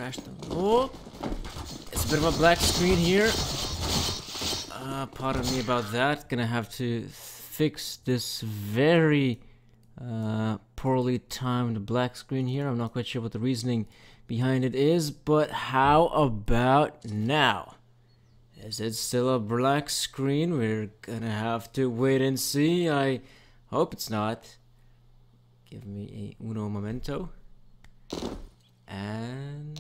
crash them. Oh, it's a bit of a black screen here. Pardon me about that. Gonna have to fix this very poorly timed black screen here. I'm not quite sure what the reasoning behind it is, but how about now? Is it still a black screen? We're gonna have to wait and see. I hope it's not. Give me a uno momento. And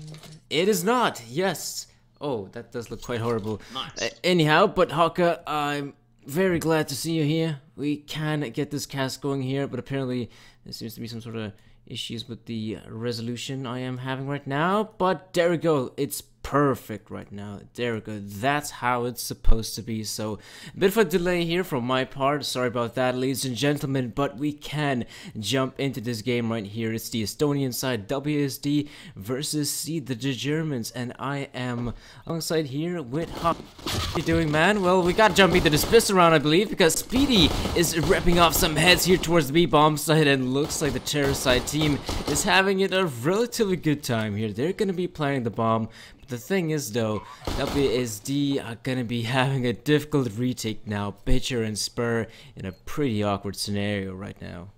it is not. Yes. Oh, that does look quite horrible. Nice. Anyhow, but Haka, I'm very glad to see you here. We can get this cast going here, but apparently there seems to be some sort of issues with the resolution I am having right now. But there we go. It's perfect right now. There we go. That's how it's supposed to be. So a bit of a delay here from my part. Sorry about that, ladies and gentlemen, but we can jump into this game right here. It's the Estonian side, WASD versus Seed, the Germans, and I am alongside here with Hawk. What are you doing, man? Well, we got jumping to this pistol round, I believe, because Speedy is ripping off some heads here towards the B-bomb side, and looks like the terror side team is having it a relatively good time here. They're going to be planting the bomb. The thing is, though, WASD are gonna be having a difficult retake now. Pitcher and Spur in a pretty awkward scenario right now.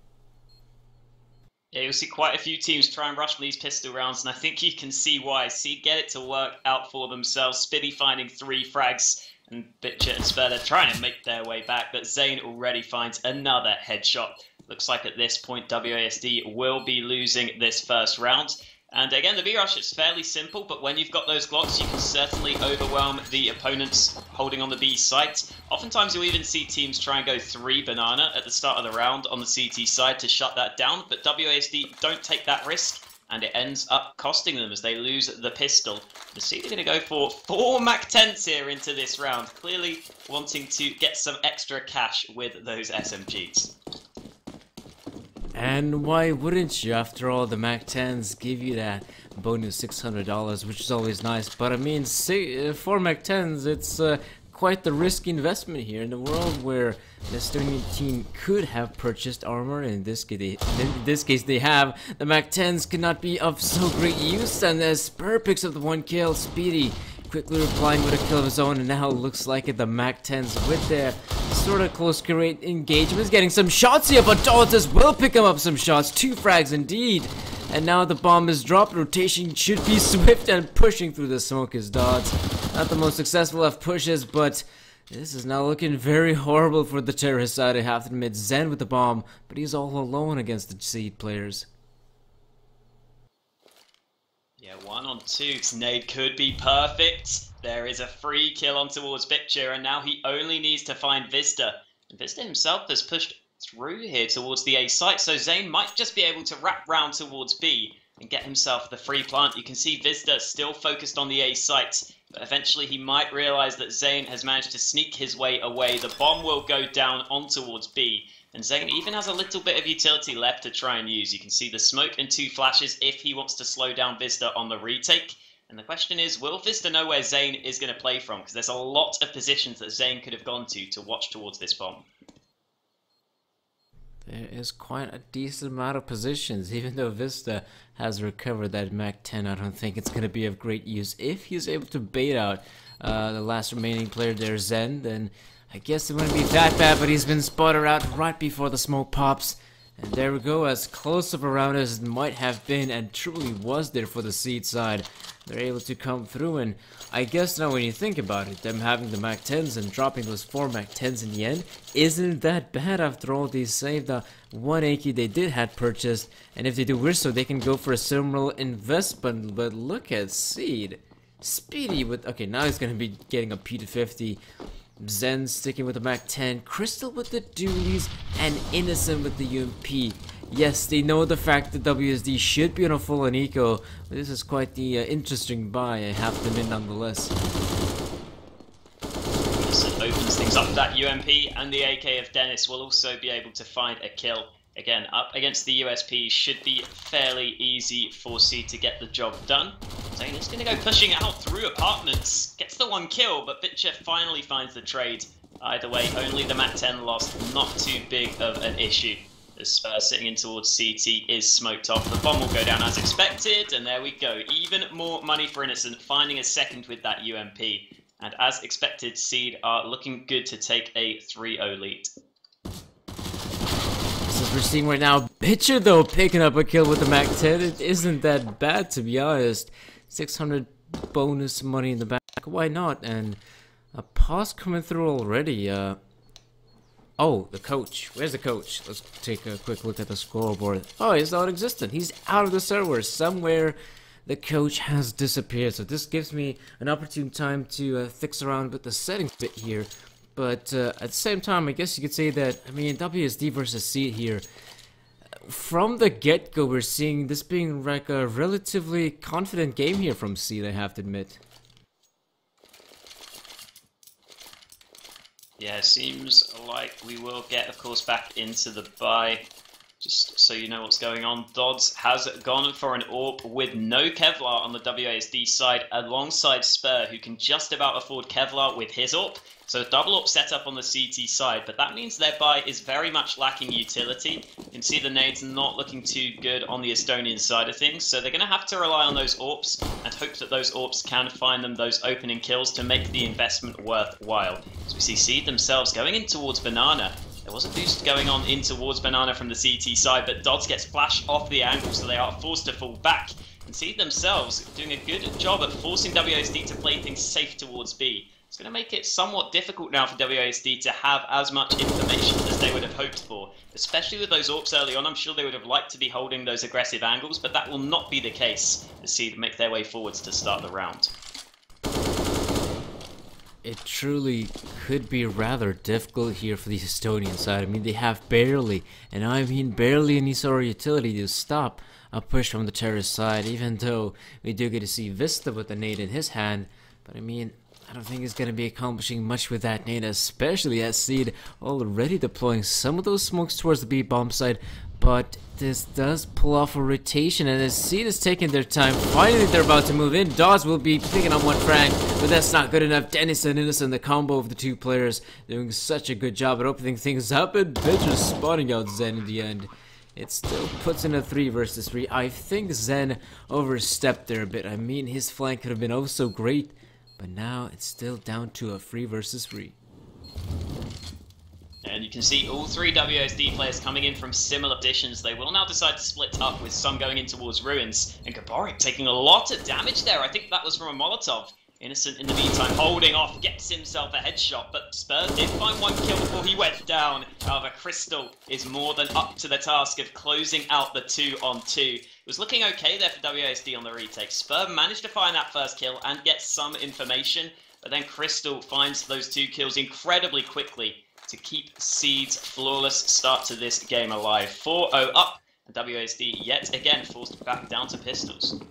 Yeah, you'll see quite a few teams try and rush these pistol rounds, and I think you can see why. See, get it to work out for themselves. Spiddy finding 3 frags, and Bitcher and Spur, they're trying to make their way back, but Zane already finds another headshot. Looks like at this point, WASD will be losing this first round. And again, the B-rush is fairly simple, but when you've got those Glocks, you can certainly overwhelm the opponents holding on the B site. Oftentimes, you'll even see teams try and go 3 banana at the start of the round on the CT side to shut that down, but WASD don't take that risk, and it ends up costing them as they lose the pistol. The C are going to go for 4 MAC-10s here into this round, clearly wanting to get some extra cash with those SMGs. And why wouldn't you? After all, the MAC-10s give you that bonus $600, which is always nice. But I mean, 4 MAC-10s, it's quite the risky investment here in the world where the Estonian team could have purchased armor. In this case, they have. The MAC-10s cannot be of so great use, and as Spur picks up the 1 kill, Speedy quickly replying with a kill of his own, and now it looks like the MAC-10s with their sort of close great engagements, getting some shots here, but Daltas will pick him up some shots. 2 frags indeed. And now the bomb is dropped. Rotation should be swift, and pushing through the smoke is Dodds. Not the most successful of pushes, but this is now looking very horrible for the terrorist side. I have to admit, Zen with the bomb, but he's all alone against the Seed players. Yeah, 1 on 2. Nade could be perfect. There is a free kill on towards Bitcher, and now he only needs to find Vista. And Vista himself has pushed through here towards the A site, so Zane might just be able to wrap round towards B and get himself the free plant. You can see Vista still focused on the A site, but eventually he might realize that Zane has managed to sneak his way away. The bomb will go down on towards B. And Zane even has a little bit of utility left to try and use. You can see the smoke and 2 flashes if he wants to slow down Vista on the retake. And the question is, will Vista know where Zane is going to play from? Because there's a lot of positions that Zane could have gone to watch towards this bomb. There is quite a decent amount of positions. Even though Vista has recovered that MAC-10, I don't think it's going to be of great use. If he's able to bait out the last remaining player there, Zen, then I guess it wouldn't be that bad, but he's been spotted out right before the smoke pops. And there we go, as close of a round as it might have been, and truly was there for the Seed side. They're able to come through, and I guess now when you think about it, them having the MAC-10s and dropping those 4 MAC-10s in the end, isn't that bad after all. They saved the 1 AK they did had purchased, and if they do wish so, they can go for a similar investment. But look at Seed. Speedy with, okay, now he's gonna be getting a P250. Zen sticking with the MAC-10, Crystal with the dualies, and Innocent with the UMP. Yes, they know the fact that WSD should be on a full on eco, but this is quite the interesting buy, I have to admit nonetheless. Innocent opens things up. That UMP and the AK of Dennis will also be able to find a kill. Again, up against the USP should be fairly easy for C to get the job done. Zane is going to go pushing out through apartments. Gets the 1 kill, but Bitcher finally finds the trade. Either way, only the MAC-10 lost. Not too big of an issue. The Spur sitting in towards CT is smoked off. The bomb will go down as expected, and there we go. Even more money for Innocent, finding a second with that UMP. And as expected, Seed are looking good to take a 3-0 lead. As we're seeing right now, Bitcher though picking up a kill with the MAC-10. It isn't that bad, to be honest. 600 bonus money in the back. Why not? And a pause coming through already. Oh, the coach. Where's the coach? Let's take a quick look at the scoreboard. Oh, he's non-existent. He's out of the server. Somewhere the coach has disappeared. So this gives me an opportune time to fix around with the settings bit here. But at the same time, I guess you could say that, I mean, WSD versus Seed here. From the get-go, we're seeing this being like a relatively confident game here from Seed, I have to admit. Yeah, seems like we will get, of course, back into the buy. Just so you know what's going on, Dodds has gone for an AWP with no Kevlar on the WASD side, alongside Spur, who can just about afford Kevlar with his AWP. So a double AWP set up on the CT side, but that means their buy is very much lacking utility. You can see the nades not looking too good on the Estonian side of things, so they're going to have to rely on those AWPs and hope that those AWPs can find them those opening kills to make the investment worthwhile. So we see Seed themselves going in towards Banana. There was a boost going on in towards Banana from the CT side, but Dodds gets flashed off the angle, so they are forced to fall back. And Seed themselves doing a good job at forcing WASD to play things safe towards B. It's going to make it somewhat difficult now for WASD to have as much information as they would have hoped for. Especially with those AWPs early on, I'm sure they would have liked to be holding those aggressive angles, but that will not be the case as Seed make their way forwards to start the round. It truly could be rather difficult here for the Estonian side. I mean, they have barely, and I mean barely, any sort of utility to stop a push from the terrorist side, even though we do get to see Vista with the nade in his hand. But I mean, I don't think he's going to be accomplishing much with that nade, especially as Seed already deploying some of those smokes towards the B bomb side. But this does pull off a rotation, and as Seed is taking their time, finally they're about to move in. Dawes will be picking on one frag, but that's not good enough. Dennis and Innocent, the combo of the two players, doing such a good job at opening things up, and Bitcher spotting out Zen in the end. It still puts in a 3 versus 3. I think Zen overstepped there a bit. I mean, his flank could have been oh so great, but now it's still down to a 3 versus 3. And you can see all three WSD players coming in from similar positions. They will now decide to split up, with some going in towards Ruins. And Gaborik taking a lot of damage there. I think that was from a Molotov. Innocent, in the meantime, holding off, gets himself a headshot. But Spurs did find one kill before he went down. However, Crystal is more than up to the task of closing out the 2-on-2. It was looking okay there for WSD on the retake. Spur managed to find that first kill and get some information. But then Crystal finds those 2 kills incredibly quickly to keep Seed's flawless start to this game alive. 4-0 up, and WSD yet again forced back down to pistols.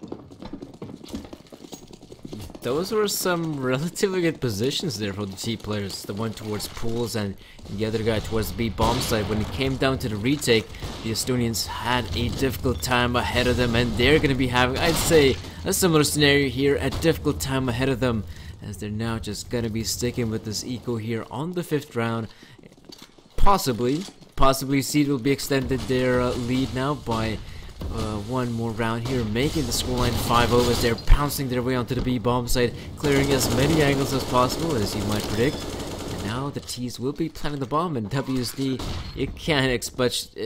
Those were some relatively good positions there for the T players. The one towards pools and the other guy towards the B bomb side. When it came down to the retake, the Estonians had a difficult time ahead of them, and they're going to be having, I'd say, a similar scenario here, a difficult time ahead of them, as they're now just going to be sticking with this eco here on the 5th round. Possibly Seed will be extended their lead now by one more round here, making the scoreline 5-0 as they're pouncing their way onto the B bomb side, clearing as many angles as possible, as you might predict. And now the T's will be planting the bomb, and WSD, you can't expect...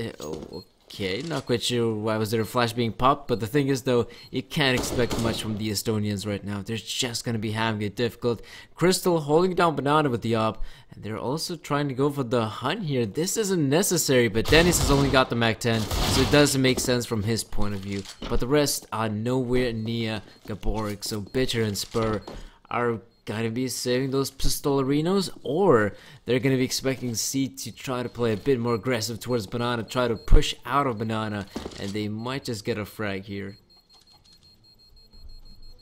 Okay, not quite sure why was there a flash being popped, but the thing is though, you can't expect much from the Estonians right now. They're just gonna be having it difficult. Crystal holding down Banana with the op, and they're also trying to go for the hunt here. This isn't necessary, but Dennis has only got the MAC-10, so it doesn't make sense from his point of view. But the rest are nowhere near Gaborik, so Bitcher and Spur are gonna be saving those pistolerinos, or they're gonna be expecting Seed to try to play a bit more aggressive towards Banana, try to push out of Banana, and they might just get a frag here.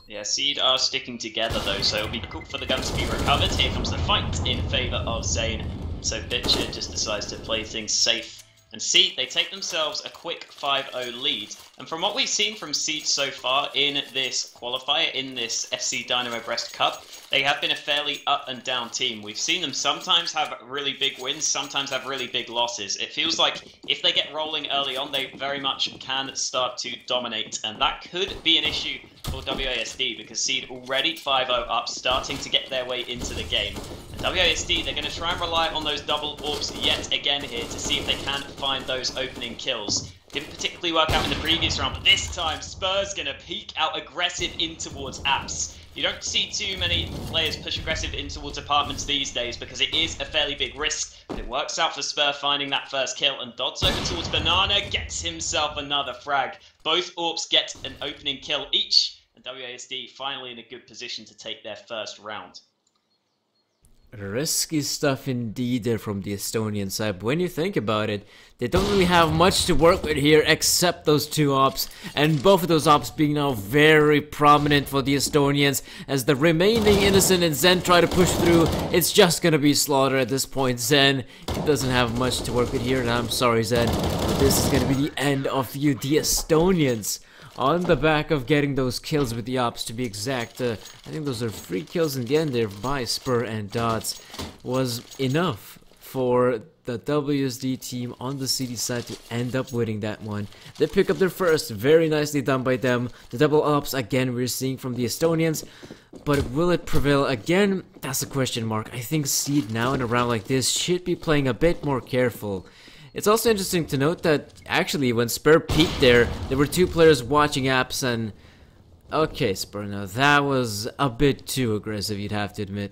Yeah, Seed are sticking together though, so it'll be cool for the gun to be recovered. Here comes the fight in favour of Zane. So Bitcher just decides to play things safe. And Seed, they take themselves a quick 5-0 lead. And from what we've seen from Seed so far in this qualifier, in this FC Dynamo Brest Cup, they have been a fairly up and down team. We've seen them sometimes have really big wins, sometimes have really big losses. It feels like if they get rolling early on, they very much can start to dominate, and that could be an issue for WASD because Seed already 5-0 up, starting to get their way into the game. And WASD, they're going to try and rely on those double orbs yet again here to see if they can find those opening kills. Didn't particularly work out in the previous round, but this time Spur's going to peek out aggressive in towards apps. You don't see too many players push aggressive in towards apartments these days because it is a fairly big risk. But it works out for Spur finding that first kill, and Dodds over towards Banana gets himself another frag. Both Orps get an opening kill each, and WASD finally in a good position to take their first round. Risky stuff indeed there from the Estonian side, but when you think about it, they don't really have much to work with here except those two ops, and both of those ops being now very prominent for the Estonians. As the remaining Innocent and Zen try to push through, it's just gonna be slaughter at this point. Zen, he doesn't have much to work with here, and I'm sorry Zen, but this is gonna be the end of you. The Estonians, on the back of getting those kills with the ops, to be exact, I think those are 3 kills in the end there by Spur and Dodds, was enough for the WSD team on the CD side to end up winning that one. They pick up their first, very nicely done by them. The double ops again we're seeing from the Estonians, but will it prevail again? That's a question mark. I think Seed now in a round like this should be playing a bit more careful. It's also interesting to note that actually when Spur peaked there were 2 players watching apps, and okay Spur, now that was a bit too aggressive, you'd have to admit.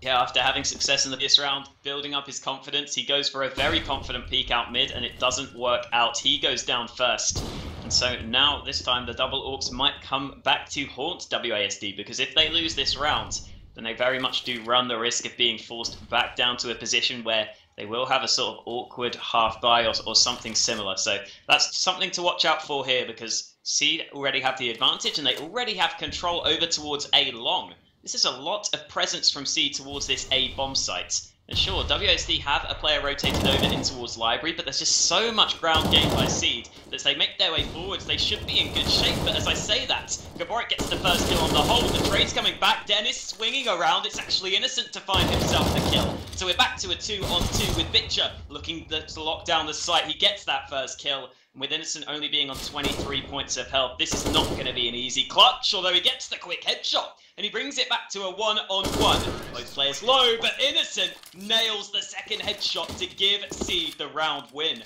Yeah, after having success in this round, building up his confidence, he goes for a very confident peek out mid, and it doesn't work out. He goes down first. And so now, this time, the double orcs might come back to haunt WASD, because if they lose this round, then they very much do run the risk of being forced back down to a position where they will have a sort of awkward half-buy or something similar. So that's something to watch out for here, because Seed already have the advantage, and they already have control over towards A long. This is a lot of presence from C towards this A bomb site. And sure, WSD have a player rotated over in towards Library, but there's just so much ground gained by Seed that as they make their way forwards, they should be in good shape. But as I say that, Gaborik gets the first kill on the hole. The trade's coming back. Dennis swinging around. It's actually Innocent to find himself the kill. So we're back to a 2-on-2 with Bitcher looking to lock down the site. He gets that first kill. And with Innocent only being on 23 points of health, this is not going to be an easy clutch, although he gets the quick headshot. And he brings it back to a 1-on-1. Both players low, but Innocent nails the second headshot to give Seed the round win.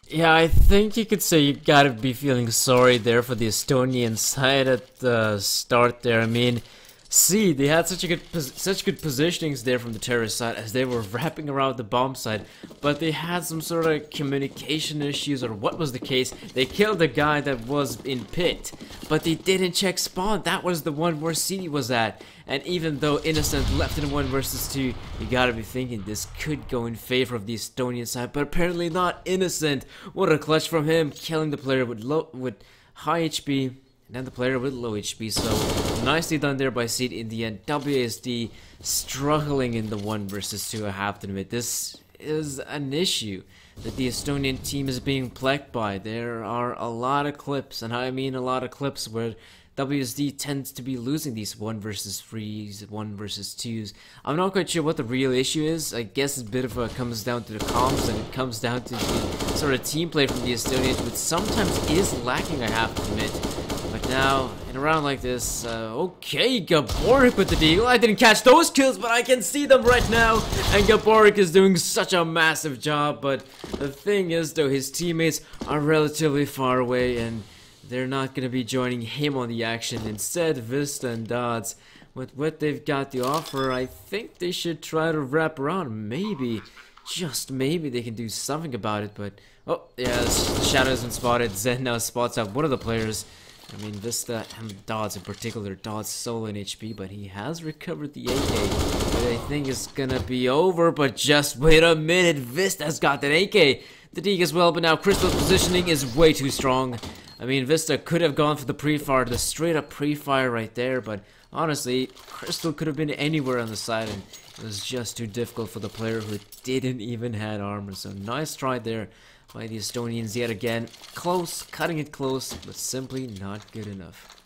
Yeah, I think you could say you gotta be feeling sorry there for the Estonian side at the start there. I mean, Seed, they had such good positionings there from the terrorist side as they were wrapping around the bomb side, but they had some sort of communication issues, or what was the case. They killed the guy that was in pit, but they didn't check spawn. That was the one where CD was at, and even though Innocent left in 1 versus 2, you gotta be thinking this could go in favor of the Estonian side, but apparently not. Innocent, what a clutch from him, killing the player with high HP, and the player with low HP, so nicely done there by Seed in the end. WASD struggling in the 1 versus 2, I have to admit. This is an issue that the Estonian team is being plagued by. There are a lot of clips, and I mean a lot of clips, where WSD tends to be losing these 1 versus 3s, 1 versus 2s. I'm not quite sure what the real issue is. I guess it's a bit of a comes down to the comms, and it comes down to the sort of team play from the Estonians, which sometimes is lacking, I have to admit. But now, in a round like this, okay, Gaborik with the deal. I didn't catch those kills, but I can see them right now. And Gaborik is doing such a massive job. But the thing is, though, his teammates are relatively far away, and they're not going to be joining him on the action. Instead, Vista and Dodds, with what they've got to offer, I think they should try to wrap around. Maybe, just maybe, they can do something about it. But, oh, yeah, the shadow has been spotted. Zen now spots out one of the players. I mean, Vista and Dodds in particular. Dodds solo in HP, but he has recovered the AK. But I think it's gonna be over, but just wait a minute. Vista's got that AK. The Deke as well, but now Crystal's positioning is way too strong. I mean, Vista could have gone for the pre-fire, the straight-up pre-fire right there, but honestly, Crystal could have been anywhere on the side, and It was just too difficult for the player who didn't even have armor. So nice try there by the Estonians yet again. Close, cutting it close, but simply not good enough.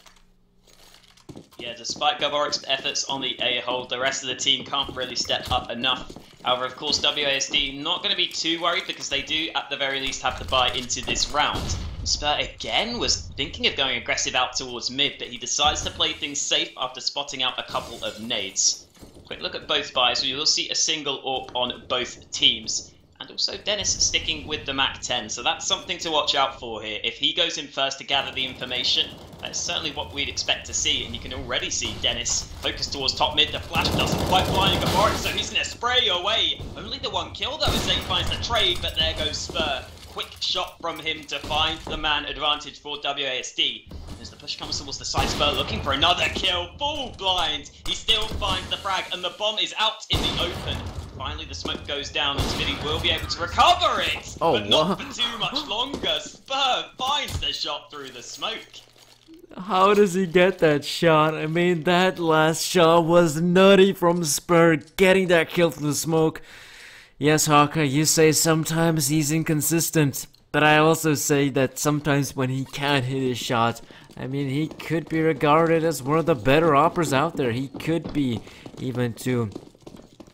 Yeah, despite Gaborik's efforts on the A hold, the rest of the team can't really step up enough. However, of course, WASD not going to be too worried because they do, at the very least, have to buy into this round. Spur again was thinking of going aggressive out towards mid, but he decides to play things safe after spotting out a couple of nades. Quick look at both buys, we will see a single AWP on both teams. And also Dennis sticking with the MAC-10, so that's something to watch out for here. If he goes in first to gather the information, that's certainly what we'd expect to see, and you can already see Dennis focus towards top mid. The flash doesn't quite blind Gaborik, so he's going to spray away. Only the one kill though as Zane finds the trade, but there goes Spur. Quick shot from him to find the man advantage for WASD. As the push comes towards the side, Spur looking for another kill, full blind. He still finds the frag, and the bomb is out in the open. Finally, the smoke goes down, and Smitty will be able to recover it, but not for too much longer. Spur finds the shot through the smoke. How does he get that shot? I mean, that last shot was nutty from Spur, getting that kill through the smoke. Yes, Hawkeye, you say sometimes he's inconsistent, but I also say that sometimes when he can't hit his shot, I mean, he could be regarded as one of the better operas out there. He could be even to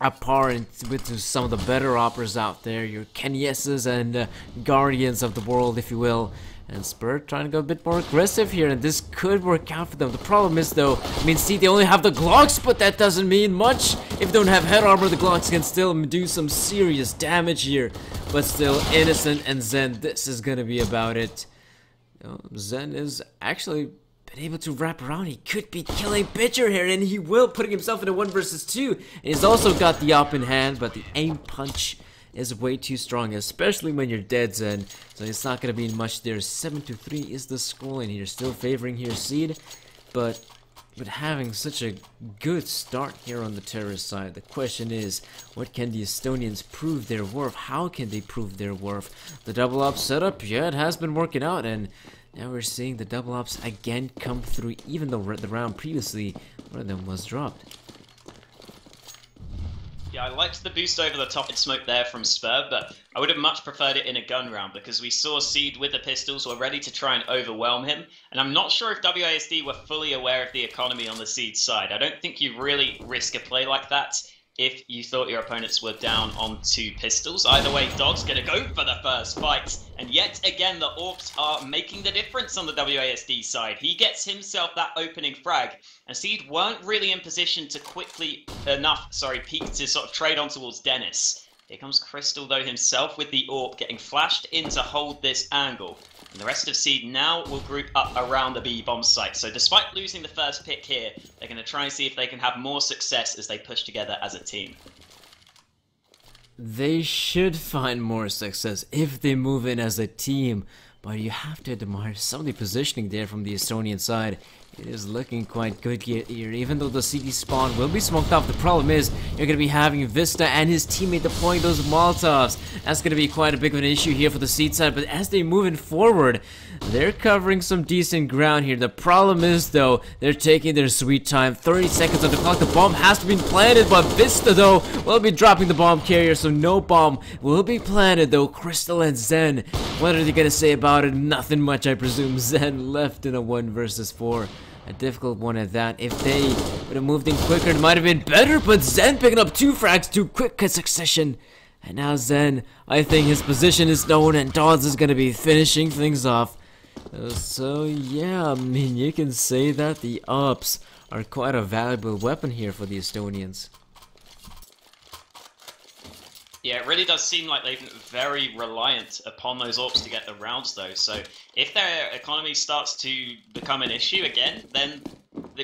a par with some of the better operas out there, your Kenyeses and Guardians of the world, if you will. And Spur trying to go a bit more aggressive here, and this could work out for them. The problem is, though, I mean, see, they only have the Glocks, but that doesn't mean much. If you don't have head armor, the Glocks can still do some serious damage here. But still, Innocent and Zen, this is gonna be about it. You know, Zen is actually been able to wrap around. He could be killing Pitcher here, and he will, putting himself in a 1 versus 2. And he's also got the op in hand, but the aim punch is way too strong, especially when you're dead, Zen. So it's not going to be much there. 7-3 is the score, and you're still favoring here Seed. But with having such a good start here on the terrorist side, the question is, what can the Estonians prove their worth? How can they prove their worth? The double op setup, yeah, it has been working out, and now we're seeing the double ops again come through, even though the round previously, one of them was dropped. Yeah, I liked the boost over the top in smoke there from Spur, but I would have much preferred it in a gun round because we saw Seed with the pistols were ready to try and overwhelm him, and I'm not sure if WASD were fully aware of the economy on the Seed side. I don't think you really risk a play like that if you thought your opponents were down on 2 pistols. Either way, Dog's going to go for the first fight, and yet again the AWPs are making the difference on the WASD side. He gets himself that opening frag, and Seed weren't really in position to peek to sort of trade on towards Dennis. Here comes Crystal though himself with the AWP getting flashed in to hold this angle. And the rest of Seed now will group up around the B bomb site. So despite losing the first pick here, they're going to try and see if they can have more success as they push together as a team. They should find more success if they move in as a team, but you have to admire some of the positioning there from the Estonian side. It is looking quite good here, even though the CD spawn will be smoked off. The problem is, you're going to be having Vista and his teammate deploying those Molotovs. That's going to be quite a big of an issue here for the Seed side, but as they move in forward, they're covering some decent ground here. The problem is, though, they're taking their sweet time. 30 seconds on the clock. The bomb has to be planted, but Vista, though, will be dropping the bomb carrier, so no bomb will be planted, though. Crystal and Zen, what are they going to say about it? Nothing much, I presume. Zen left in a 1 versus 4. A difficult one at that. If they would have moved in quicker, it might have been better, but Zen picking up 2 frags, 2 quick succession. And now Zen, I think his position is known, and Dodds is going to be finishing things off. So yeah, I mean, you can say that the ups are quite a valuable weapon here for the Estonians. Yeah, it really does seem like they're very reliant upon those AWPs to get the rounds, though. So if their economy starts to become an issue again, then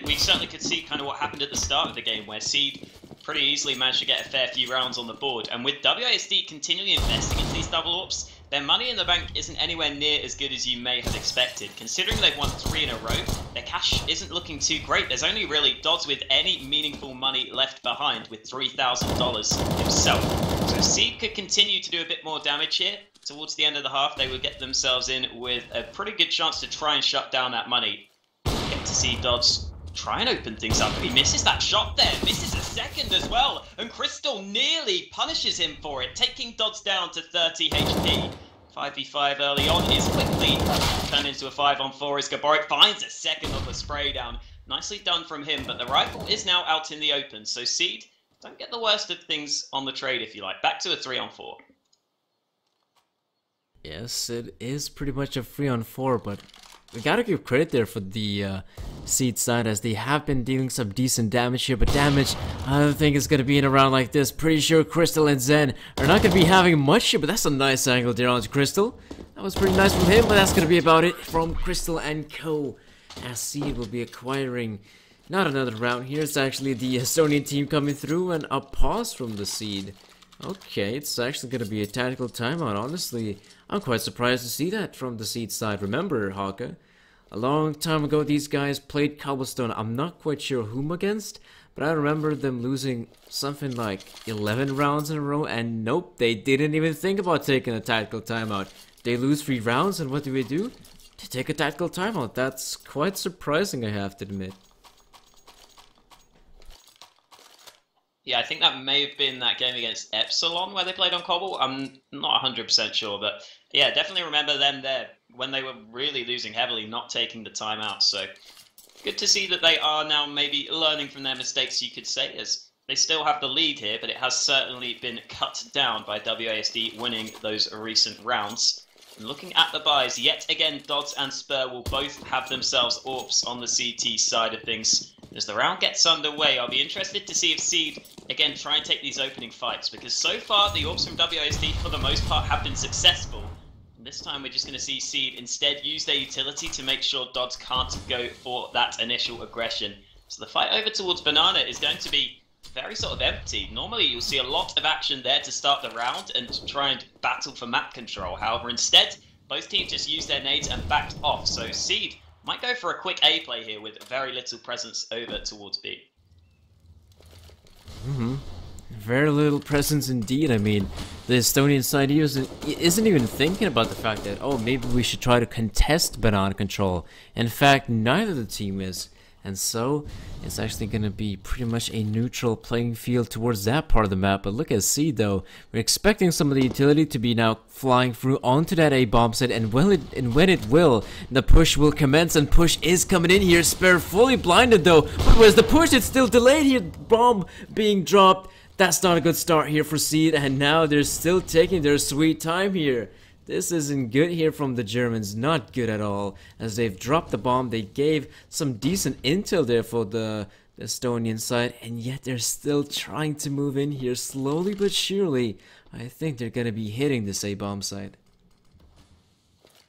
we certainly could see kind of what happened at the start of the game, where Seed pretty easily managed to get a fair few rounds on the board. And with WASD continually investing into these double AWPs, their money in the bank isn't anywhere near as good as you may have expected. Considering they've won 3 in a row, their cash isn't looking too great. There's only really Dodds with any meaningful money left behind with $3,000 himself. So Seed could continue to do a bit more damage here. Towards the end of the half, they would get themselves in with a pretty good chance to try and shut down that money. Get to see Dodds try and open things up. He misses that shot there, misses a second as well, and Crystal nearly punishes him for it, taking Dodds down to 30 HP. 5v5 early on is quickly turned into a 5-on-4 as Gaborik finds a second on the spray down. Nicely done from him, but the rifle is now out in the open, so Seed, don't get the worst of things on the trade if you like. Back to a 3-on-4. Yes, it is pretty much a 3-on-4, but we gotta give credit there for the Seed side, as they have been dealing some decent damage here, but damage, I don't think it's gonna be in a round like this. Pretty sure Crystal and Zen are not gonna be having much here, but that's a nice angle there on Crystal. That was pretty nice from him, but that's gonna be about it from Crystal and Co. As Seed will be acquiring not another round here. It's actually the Estonian team coming through, and a pause from the Seed. Okay, it's actually gonna be a tactical timeout. Honestly, I'm quite surprised to see that from the Seed side. Remember, Haka, a long time ago these guys played Cobblestone. I'm not quite sure whom against, but I remember them losing something like 11 rounds in a row, and nope, they didn't even think about taking a tactical timeout. They lose 3 rounds, and what do? They take a tactical timeout. That's quite surprising, I have to admit. Yeah, I think that may have been that game against Epsilon where they played on Cobble. I'm not 100% sure, but yeah, definitely remember them there when they were really losing heavily, not taking the timeout. So good to see that they are now maybe learning from their mistakes, you could say, as they still have the lead here, but it has certainly been cut down by WASD winning those recent rounds. And looking at the buys, yet again, Dodds and Spur will both have themselves AWPs on the CT side of things. As the round gets underway, I'll be interested to see if Seed, again, try and take these opening fights, because so far the AWPs from WASD, for the most part, have been successful. And this time we're just going to see Seed instead use their utility to make sure Dodds can't go for that initial aggression. So the fight over towards Banana is going to be very sort of empty. Normally you'll see a lot of action there to start the round and try and battle for map control. However, instead, both teams just used their nades and backed off. So Seed might go for a quick A play here with very little presence over towards B. Very little presence indeed. I mean, the Estonian side isn't even thinking about the fact that, oh, maybe we should try to contest banana control. In fact, neither the team is. And so, it's actually going to be pretty much a neutral playing field towards that part of the map. But look at C though. We're expecting some of the utility to be now flying through onto that A bomb set, and when it will, the push will commence, and push is coming in here. Spare fully blinded though. But where's the push? It's still delayed here. Bomb being dropped. That's not a good start here for Seed, and now they're still taking their sweet time here. This isn't good here from the Germans, not good at all. As they've dropped the bomb, they gave some decent intel there for the Estonian side, and yet they're still trying to move in here slowly but surely. I think they're going to be hitting this A-bomb site.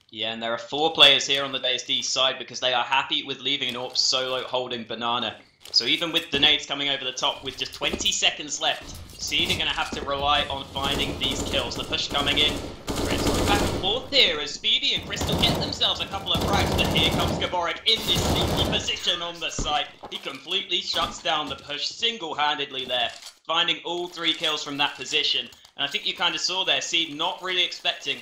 Yeah, and there are 4 players here on the WASD side because they are happy with leaving an AWP solo holding Banana. So even with the nades coming over the top with just 20 seconds left, Seed are going to have to rely on finding these kills. The push coming in. Crystal back and forth here as Speedy and Crystal get themselves a couple of frags, but here comes Gaborik in this sneaky position on the site. He completely shuts down the push single-handedly there, finding all 3 kills from that position. And I think you kind of saw there, Seed not really expecting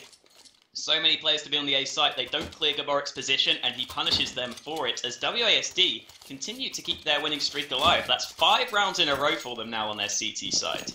so many players to be on the A site. They don't clear Gaborik's position, and he punishes them for it as WASD continue to keep their winning streak alive. That's 5 rounds in a row for them now on their CT side.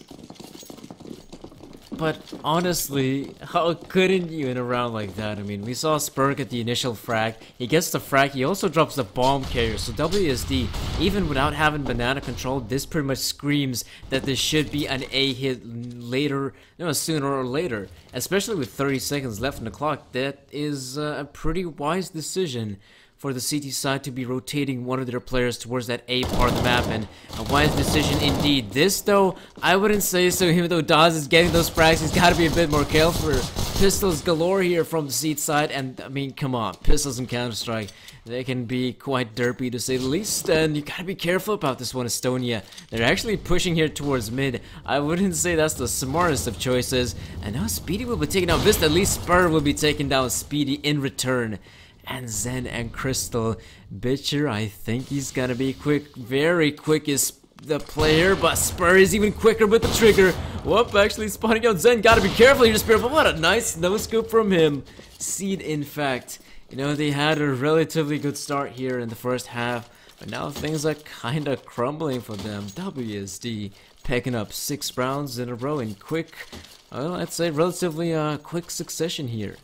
But honestly, how couldn't you in a round like that? I mean, we saw Spur get the initial frag. He gets the frag, he also drops the bomb carrier. So WSD, even without having banana control, this pretty much screams that this should be an A hit later, sooner or later. Especially with 30 seconds left on the clock, that is a pretty wise decision for the CT side to be rotating one of their players towards that A part of the map, and a wise decision indeed. This though, I wouldn't say so. Even though Dawes is getting those frags, he's got to be a bit more careful. Pistols galore here from the CT side, and I mean, come on, pistols in Counter-Strike, they can be quite derpy to say the least, and you gotta be careful about this one, Estonia. They're actually pushing here towards mid. I wouldn't say that's the smartest of choices, and now Speedy will be taking down Vista. At least Spur will be taking down Speedy in return. And Zen and Crystal. Bitcher, I think he's gonna be quick. Very quick is the player, but Spur is even quicker with the trigger. Whoop, actually spotting out Zen. Gotta be careful here, Spur, but what a nice no-scoop from him. Seed, in fact. You know, they had a relatively good start here in the first half. But now things are kinda crumbling for them. WSD picking up 6 rounds in a row in quick, well, I'd say relatively quick succession here.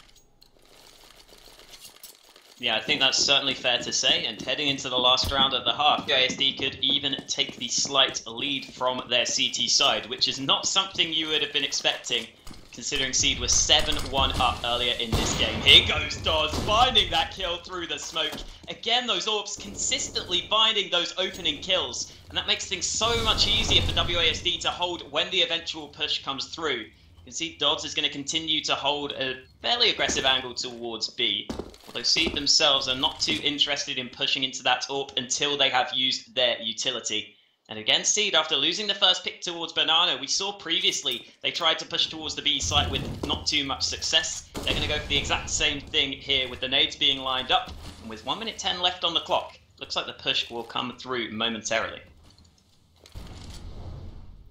Yeah, I think that's certainly fair to say, and heading into the last round at the half, WASD could even take the slight lead from their CT side, which is not something you would have been expecting, considering Seed was 7-1 up earlier in this game. Here goes Dodds, finding that kill through the smoke. Again, those AWPs consistently finding those opening kills, and that makes things so much easier for WASD to hold when the eventual push comes through. You can see Dodds is going to continue to hold a fairly aggressive angle towards B, although Seed themselves are not too interested in pushing into that AWP until they have used their utility. And again, Seed, after losing the first pick towards Banana, we saw previously they tried to push towards the B site with not too much success. They're going to go for the exact same thing here with the nades being lined up, and with 1 minute 10 left on the clock, looks like the push will come through momentarily.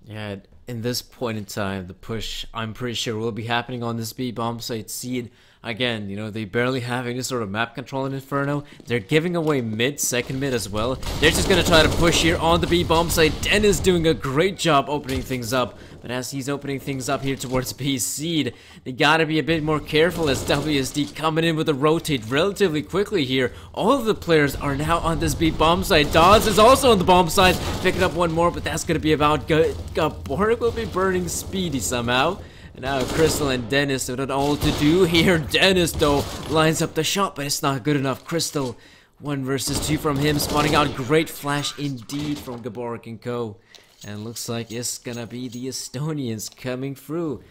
Yeah, in this point in time, the push, I'm pretty sure, will be happening on this B bomb site. Seed, again, you know, they barely have any sort of map control in Inferno. They're giving away mid, second mid as well. They're just gonna try to push here on the B bomb site. Dennis doing a great job opening things up. But as he's opening things up here towards B, Seed, they gotta be a bit more careful as WSD coming in with a rotate relatively quickly here. All of the players are now on this B bomb site. Dawes is also on the bomb site, picking up one more, but that's gonna be about good. Gaborik will be burning Speedy somehow. And now Crystal and Dennis have done all to do here. Dennis, though, lines up the shot, but it's not good enough. Crystal, 1 versus 2 from him, spotting out. Great flash indeed from Gaborik and co. And looks like it's gonna be the Estonians coming through.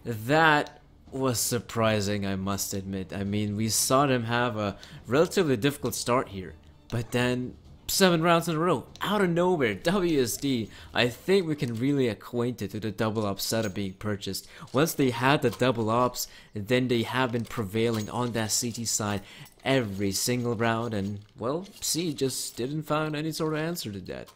That was surprising, I must admit. I mean, we saw them have a relatively difficult start here, but then 7 rounds in a row, out of nowhere, WSD, I think we can really acquaint it to the double ops setup being purchased. Once they had the double ops, then they have been prevailing on that CT side every single round, and, well, C just didn't find any sort of answer to that.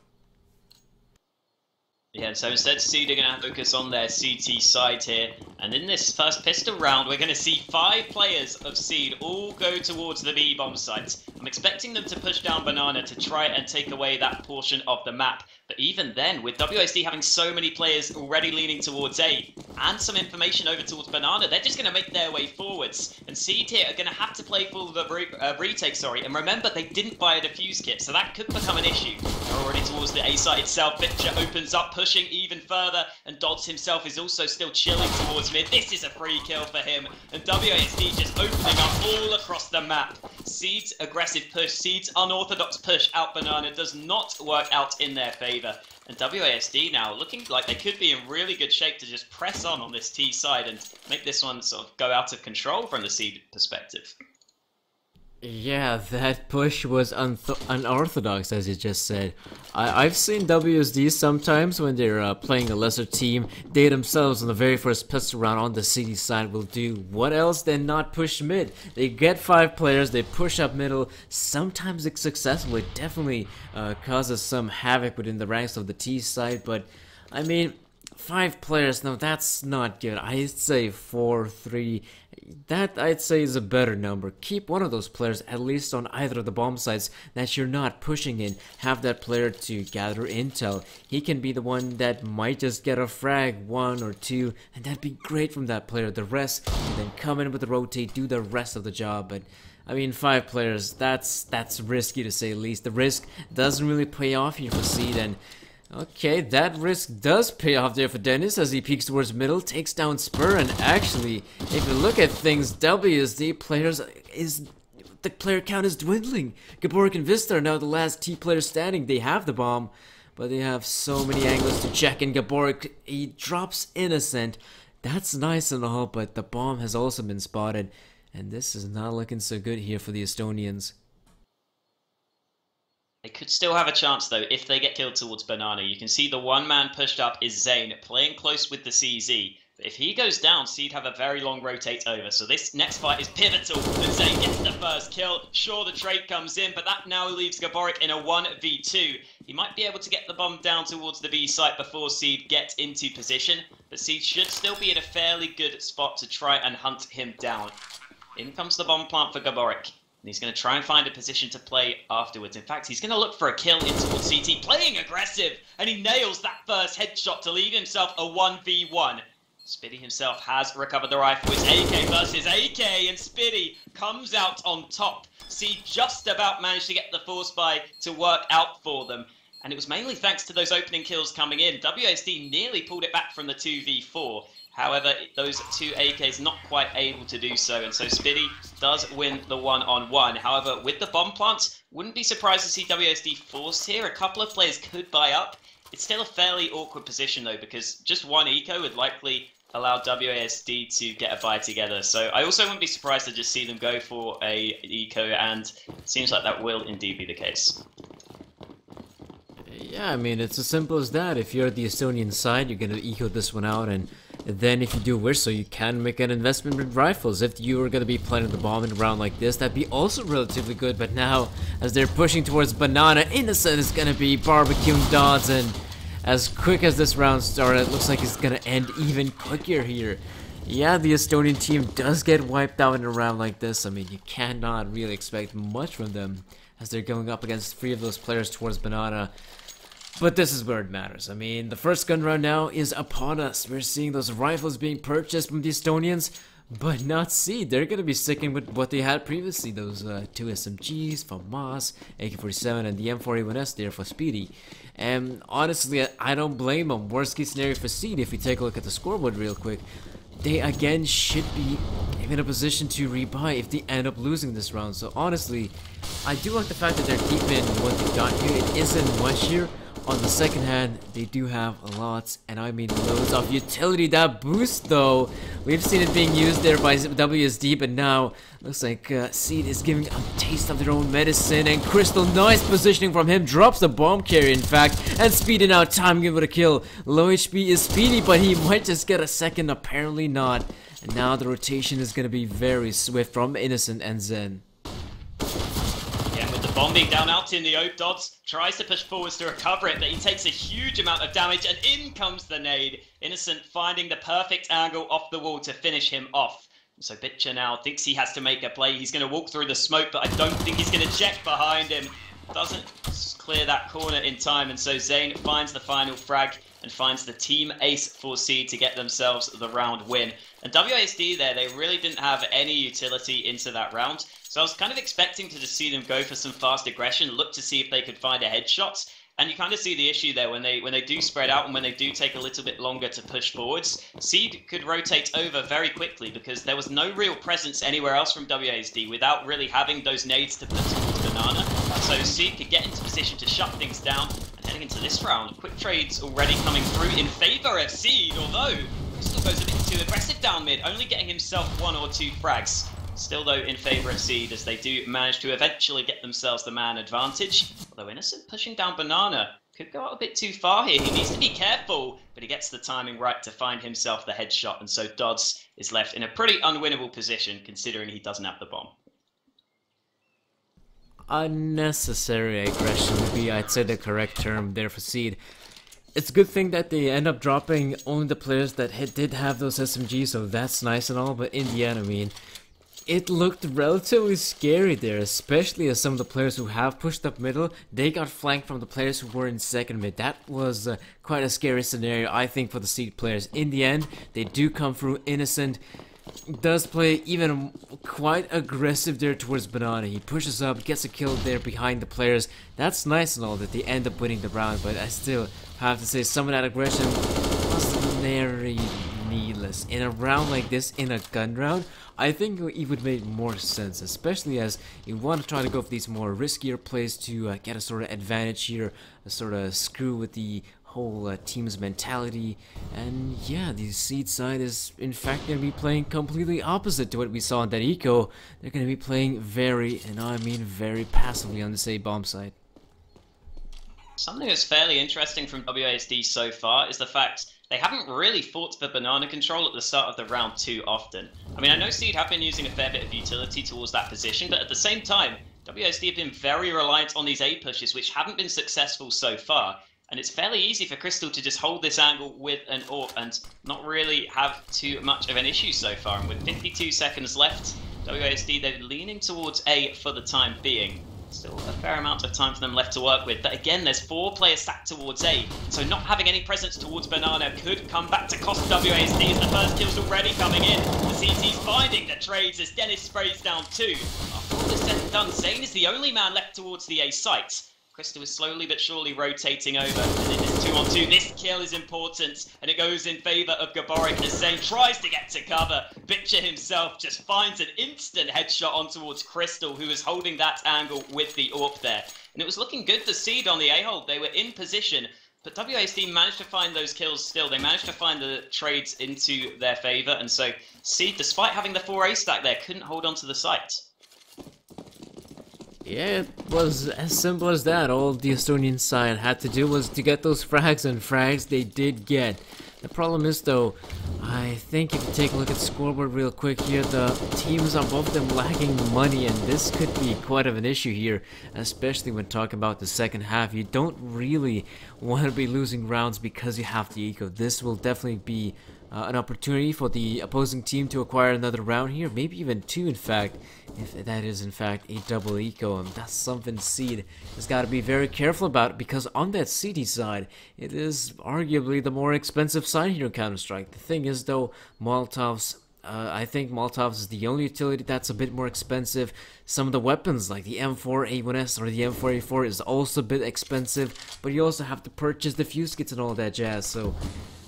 Yeah, so instead Seed are going to focus on their CT side here, and in this first pistol round we're going to see 5 players of Seed all go towards the B bomb site. I'm expecting them to push down Banana to try and take away that portion of the map, but even then, with WASD having so many players already leaning towards A, and some information over towards Banana, they're just going to make their way forwards, and Seed here are going to have to play for the retake, and remember they didn't buy a defuse kit, so that could become an issue. They're already towards the A site itself. Bitcher opens up, pushing even further, and Dodds himself is also still chilling towards mid. This is a free kill for him, and WASD just opening up all across the map. Seed's aggressive push, Seed's unorthodox push out Banana does not work out in their favour, and WASD now looking like they could be in really good shape to just press on this T side and make this one sort of go out of control from the Seed perspective. Yeah, that push was unorthodox, as you just said. I've seen WSD sometimes when they're playing a lesser team. They themselves on the very first pistol round on the CD side will do what else than not push mid. They get 5 players, they push up middle. Sometimes it's successful. It definitely causes some havoc within the ranks of the T side, but I mean, 5 players, no, that's not good. I'd say 4, 3. That, I'd say, is a better number. Keep one of those players at least on either of the bomb sites that you're not pushing in. Have that player to gather intel. He can be the one that might just get a frag, 1 or 2, and that'd be great from that player. The rest can then come in with the rotate, do the rest of the job. But I mean, 5 players, that's risky to say the least. The risk doesn't really pay off here for Seed, and okay, that risk does pay off there for Dennis as he peeks towards middle, takes down Spur, and actually, if you look at things, WSD players the player count is dwindling. Gaborik and Vista are now the last T players standing. They have the bomb, but they have so many angles to check, and Gaborik, he drops Innocent. That's nice and all, but the bomb has also been spotted, and this is not looking so good here for the Estonians. They could still have a chance, though, if they get killed towards Banana. You can see the one man pushed up is Zane, playing close with the CZ. But if he goes down, Seed have a very long rotate over. So this next fight is pivotal, and Zane gets the first kill. Sure, the trade comes in, but that now leaves Gaborik in a 1v2. He might be able to get the bomb down towards the B site before Seed gets into position, but Seed should still be in a fairly good spot to try and hunt him down. In comes the bomb plant for Gaborik. And he's going to try and find a position to play afterwards. In fact, he's going to look for a kill in towards CT, playing aggressive, and he nails that first headshot to leave himself a 1v1. Spiddy himself has recovered the rifle. It's AK versus AK, and Spiddy comes out on top. See, just about managed to get the force buy to work out for them. And it was mainly thanks to those opening kills coming in. WASD nearly pulled it back from the 2v4. However, those two AKs not quite able to do so, and so Spiddy does win the one-on-one. However, with the bomb plants, wouldn't be surprised to see WASD forced here. A couple of players could buy up. It's still a fairly awkward position though, because just one eco would likely allow WASD to get a buy together. So I also wouldn't be surprised to just see them go for a eco, and it seems like that will indeed be the case. Yeah, I mean, it's as simple as that. If you're the Estonian side, you're gonna eco this one out, and then if you do wish so, you can make an investment with rifles. If you were gonna be planting the bomb in a round like this, that'd be also relatively good. But now, as they're pushing towards Banana, Innocent is gonna be barbecuing Dodds, and as quick as this round started, it looks like it's gonna end even quicker here. Yeah, the Estonian team does get wiped out in a round like this. I mean, you cannot really expect much from them as they're going up against 3 of those players towards Banana. But this is where it matters. I mean, the first gun round now is upon us. We're seeing those rifles being purchased from the Estonians, but not Seed. They're going to be sticking with what they had previously. Those 2 SMGs from Moss, AK-47, and the M4A1S there for Speedy. And honestly, I don't blame them. Worst case scenario for Seed, if we take a look at the scoreboard real quick, they again should be in a position to rebuy if they end up losing this round. So honestly, I do like the fact that they're keeping what they got here. It isn't much here. On the second hand, they do have lots, and I mean loads of utility. That boost though, we've seen it being used there by WSD, but now looks like Seed is giving a taste of their own medicine, and Crystal, nice positioning from him, drops the bomb carrier in fact, and Speedy now timing it with a kill. Low HP is Speedy, but he might just get a second, apparently not. And now the rotation is going to be very swift from Innocent and Zen. Bomb being down out in the open, Dodds tries to push forwards to recover it, but he takes a huge amount of damage, and in comes the nade. Innocent finding the perfect angle off the wall to finish him off. So Bitcher now thinks he has to make a play. He's going to walk through the smoke, but I don't think he's going to check behind him. Doesn't clear that corner in time, and so Zane finds the final frag and finds the team ace for Seed to get themselves the round win. And WASD there, they really didn't have any utility into that round. So I was kind of expecting to just see them go for some fast aggression, look to see if they could find a headshot. And you kind of see the issue there when they do spread out and when they do take a little bit longer to push forwards. Seed could rotate over very quickly because there was no real presence anywhere else from WASD without really having those nades to put towards Banana. So Seed could get into position to shut things down. And heading into this round, quick trades already coming through in favor of Seed, although Crystal goes a bit too aggressive down mid, only getting himself 1 or 2 frags. Still though in favour of Seed as they do manage to eventually get themselves the man advantage. Although Innocent pushing down Banana could go out a bit too far here. He needs to be careful, but he gets the timing right to find himself the headshot, and so Dodds is left in a pretty unwinnable position considering he doesn't have the bomb. Unnecessary aggression would be, I'd say, the correct term there for Seed. It's a good thing that they end up dropping only the players that did have those SMGs, so that's nice and all, but in the end, I mean, it looked relatively scary there, especially as some of the players who have pushed up middle, they got flanked from the players who were in second mid. That was quite a scary scenario, I think, for the Seed players. In the end, they do come through. Innocent does play even quite aggressive there towards Banana. He pushes up, gets a kill there behind the players. That's nice and all that they end up winning the round, but I still have to say some of that aggression was very needless. In a round like this, in a gun round, I think it would make more sense, especially as you want to try to go for these more riskier plays to get a sort of advantage here, a sort of screw with the whole team's mentality. And yeah, the Seed side is in fact going to be playing completely opposite to what we saw in that eco. They're going to be playing very, and I mean very passively on the A-bomb side. Something that's fairly interesting from WASD so far is the fact they haven't really fought for Banana control at the start of the round too often. I mean, I know Seed have been using a fair bit of utility towards that position, but at the same time, WASD have been very reliant on these A pushes, which haven't been successful so far. And it's fairly easy for Crystal to just hold this angle with an AWP and not really have too much of an issue so far. And with 52 seconds left, WASD, they're leaning towards A for the time being. Still a fair amount of time for them left to work with, but again, there's 4 players stacked towards A, so not having any presence towards Banana could come back to cost WASD as the first kill's already coming in. The CT's finding the trades as Dennis sprays down 2. After all is said and done, Zane is the only man left towards the A site. Crystal is slowly but surely rotating over, and in this 2-on-2, this kill is important, and it goes in favour of Gaborik as Zane tries to get to cover. Bitcher himself just finds an instant headshot on towards Crystal, who is holding that angle with the AWP there. And it was looking good for Seed on the A-hold. They were in position, but WASD managed to find those kills still. They managed to find the trades into their favour, and so Seed, despite having the 4A stack there, couldn't hold on to the site. Yeah, it was as simple as that. All the Estonian side had to do was to get those frags, and frags they did get. The problem is though, I think if you take a look at the scoreboard real quick here, the teams above them lacking money, and this could be quite of an issue here, especially when talking about the second half. You don't really want to be losing rounds because you have the eco. This will definitely be an opportunity for the opposing team to acquire another round here, maybe even 2 in fact, if that is in fact a double eco, and that's something Seed has got to be very careful about, because on that CT side, it is arguably the more expensive side here in Counter-Strike. The thing is though, Molotovs, I think Molotovs is the only utility that's a bit more expensive. Some of the weapons like the M4A1S or the M4A4 is also a bit expensive, but you also have to purchase the fuse kits and all that jazz, so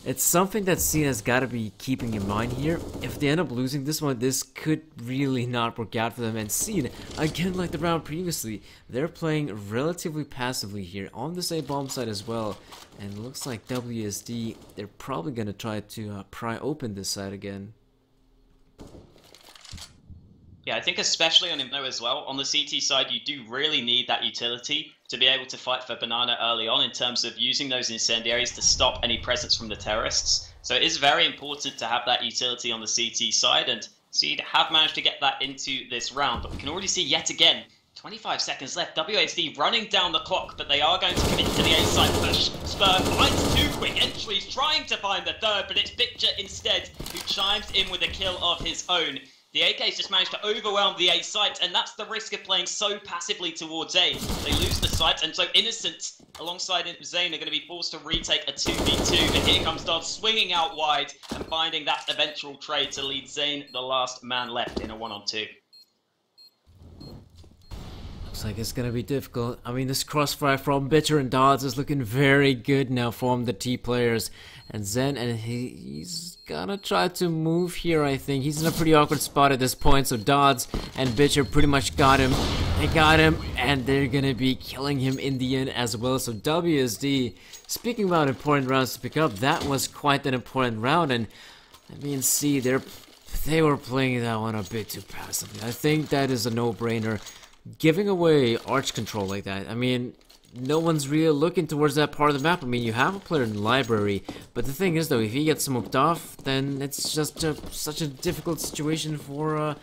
it's something that Seed has got to be keeping in mind here. If they end up losing this one, this could really not work out for them. And Seed, again like the round previously, they're playing relatively passively here on this A-bomb side as well. And it looks like WSD, they're probably going to try to pry open this side again. Yeah, I think especially on Inferno as well, on the CT side, you do really need that utility to be able to fight for Banana early on in terms of using those incendiaries to stop any presence from the terrorists. So it is very important to have that utility on the CT side, and Seed have managed to get that into this round. But we can already see yet again, 25 seconds left, WASD running down the clock, but they are going to commit to the A side push. Spur finds 2 quick entries, trying to find the third, but it's Bitcher instead who chimes in with a kill of his own. The AK's just managed to overwhelm the A site, and that's the risk of playing so passively towards A. They lose the site, and so Innocent alongside Zane are going to be forced to retake a 2v2. But here comes Dodd swinging out wide and finding that eventual trade to lead Zane, the last man left, in a 1-on-2. Looks like it's gonna be difficult. I mean, this crossfire from Bitcher and Dodds is looking very good now from the T players. And Zen, and he's gonna try to move here, I think. He's in a pretty awkward spot at this point, so Dodds and Bitcher pretty much got him. They got him, and they're gonna be killing him in the end as well. So WSD, speaking about important rounds to pick up, that was quite an important round. And I mean, see, they were playing that one a bit too passively. I think that is a no-brainer. Giving away arch control like that, I mean, no one's really looking towards that part of the map. I mean, you have a player in the library, but the thing is though, if he gets smoked off, then it's just such a difficult situation for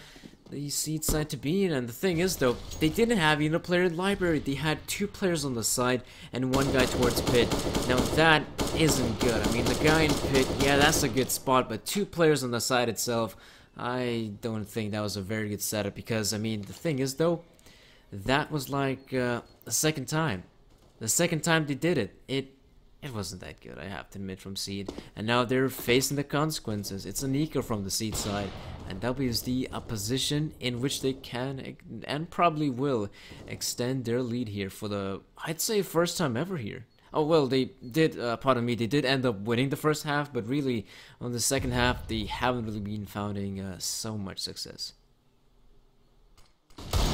the Seed side to be in. And the thing is though, they didn't have even a player in the library. They had 2 players on the side and 1 guy towards pit. Now that isn't good. I mean, the guy in pit, yeah, that's a good spot, but 2 players on the side itself, I don't think that was a very good setup, because I mean, the thing is though, that was like the second time. The second time they did it. It wasn't that good, I have to admit, from Seed. And now they're facing the consequences. It's an eco from the Seed side. And WSD, a position in which they can and probably will extend their lead here for the, I'd say, first time ever here. Oh, well, they did, pardon me, they did end up winning the first half, but really, on the second half, they haven't really been finding so much success.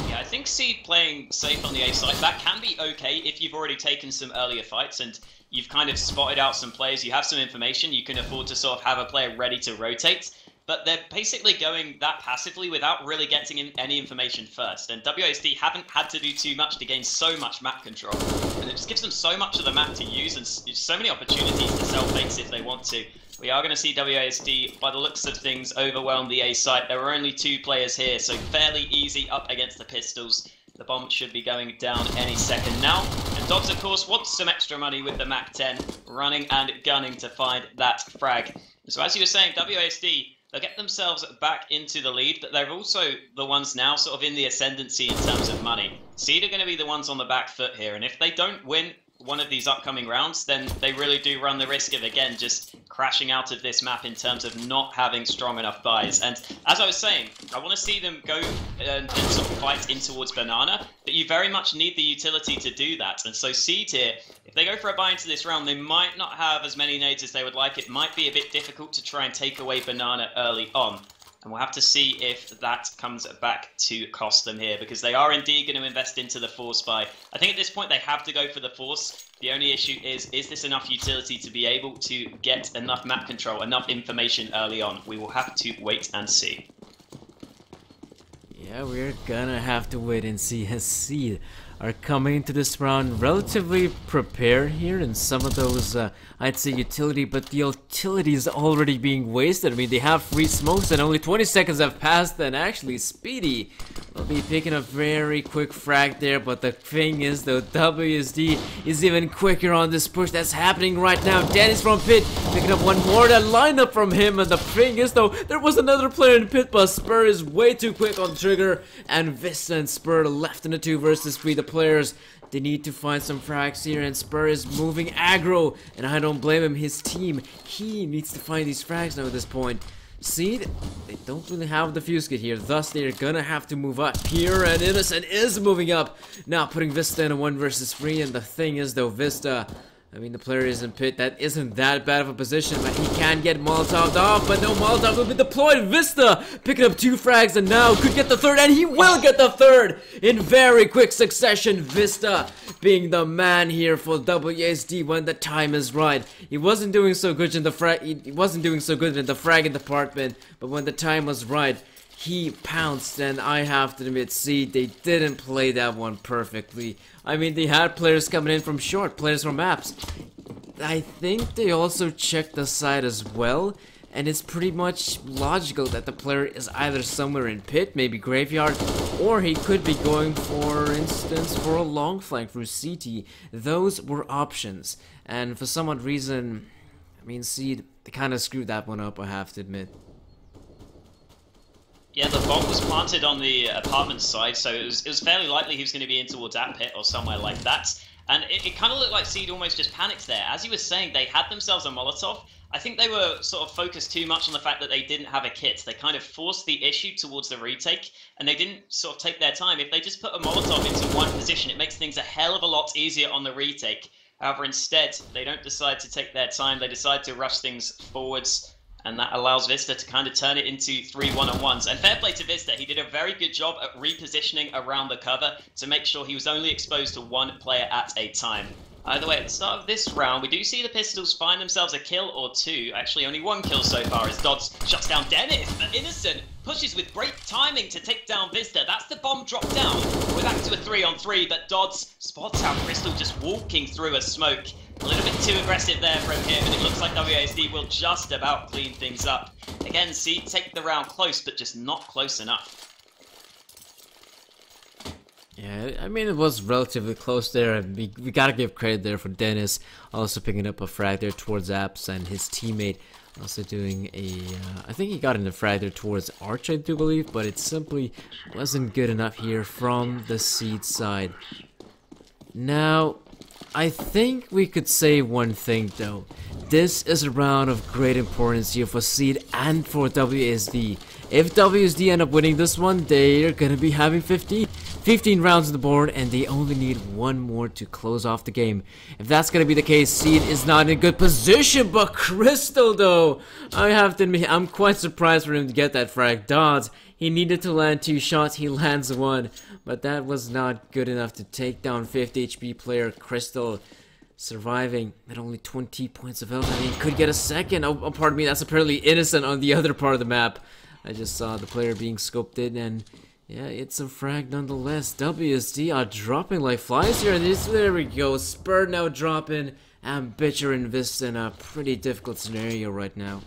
Yeah, I think Seed playing safe on the A side, that can be okay if you've already taken some earlier fights and you've kind of spotted out some players, you have some information, you can afford to sort of have a player ready to rotate. But they're basically going that passively without really getting in any information first. And WASD haven't had to do too much to gain so much map control. And it just gives them so much of the map to use and so many opportunities to sell fakes if they want to. We are going to see WASD, by the looks of things, overwhelm the A site. There were only 2 players here, so fairly easy up against the pistols. The bomb should be going down any second now. And Dogs, of course, wants some extra money with the MAC-10, running and gunning to find that frag. So as you were saying, WASD, they'll get themselves back into the lead, but they're also the ones now sort of in the ascendancy in terms of money. Seed are going to be the ones on the back foot here, and if they don't win one of these upcoming rounds, then they really do run the risk of, again, just crashing out of this map in terms of not having strong enough buys. And as I was saying, I want to see them go and sort of fight in towards Banana, but you very much need the utility to do that. And so Seed here, if they go for a buy into this round, they might not have as many nades as they would like. It might be a bit difficult to try and take away Banana early on. And we'll have to see if that comes back to cost them here, because they are indeed going to invest into the Force buy. I think at this point they have to go for the Force. The only issue is this enough utility to be able to get enough map control, enough information early on? We will have to wait and see. Yeah, we're gonna have to wait and see as Seed are coming into this round relatively prepared here, and some of those, I'd say utility, but the utility is already being wasted. I mean, they have free smokes and only 20 seconds have passed, and actually Speedy will be picking a very quick frag there, but the thing is, though, WSD is even quicker on this push that's happening right now. Dennis from pit picking up one more, that lineup from him, and the thing is, though, there was another player in pit, but Spur is way too quick on trigger, and Vista and Spur left in a 2 versus 3. The players, they need to find some frags here, and Spur is moving aggro, and I don't blame him. His team, he needs to find these frags now at this point. Seed, they don't really have the fuse kit here, thus they're gonna have to move up here, and Innocent is moving up, now putting Vista in a 1 versus 3, and the thing is, though, Vista, I mean, the player is in pit, that isn't that bad of a position, but he can get Molotov'd off, but no Molotov will be deployed. Vista picking up 2 frags, and now could get the 3rd, and he will get the 3rd in very quick succession. Vista being the man here for WASD when the time is right. He wasn't doing so good in the fragging department, but when the time was right, he pounced, and I have to admit, see, they didn't play that one perfectly. I mean, they had players coming in from short, players from maps. I think they also checked the side as well, and it's pretty much logical that the player is either somewhere in pit, maybe graveyard, or he could be going, for instance, for a long flank through CT. Those were options, and for some odd reason, I mean, Seed, they kind of screwed that one up, I have to admit. Yeah, the bomb was planted on the apartment side, so it was fairly likely he was going to be in towards that pit or somewhere like that. And it kind of looked like Seed almost just panicked there. As he was saying, they had themselves a Molotov. I think they were sort of focused too much on the fact that they didn't have a kit. They kind of forced the issue towards the retake, and they didn't sort of take their time. If they just put a Molotov into one position, it makes things a hell of a lot easier on the retake. However, instead, they don't decide to take their time. They decide to rush things forwards, and that allows Vista to kind of turn it into 3 1-on-1s. And fair play to Vista, he did a very good job at repositioning around the cover to make sure he was only exposed to 1 player at a time. Either way, at the start of this round, we do see the Pistols find themselves a kill or 2. Actually, only 1 kill so far as Dodds shuts down Dennis, but Innocent pushes with great timing to take down Vista. That's the bomb drop down. We're back to a 3-on-3, but Dodds spots out Crystal just walking through a smoke. A little bit too aggressive there from him, and it looks like WASD will just about clean things up. Again, Seed take the round close, but just not close enough. Yeah, I mean, it was relatively close there, and we gotta give credit there for Dennis also picking up a frag there towards Apps, and his teammate also doing a, I think he got in the frag there towards Arch, I do believe, but it simply wasn't good enough here from the Seed side. Now, I think we could say one thing though. This is a round of great importance here for Seed and for WASD. If WASD end up winning this one, they're gonna be having 15 rounds on the board, and they only need 1 more to close off the game. If that's gonna be the case, Seed is not in a good position, but Crystal though, I have to admit, I'm quite surprised for him to get that frag. Dodds, he needed to land 2 shots, he lands 1, but that was not good enough to take down 50 HP player Crystal, surviving at only 20 points of health, and he could get a second. Oh, pardon me, that's apparently Innocent on the other part of the map. I just saw the player being scoped in, and yeah, it's a frag nonetheless. WSD are dropping like flies here, and there we go. Spur now dropping, and Bitcher and Vista in a pretty difficult scenario right now.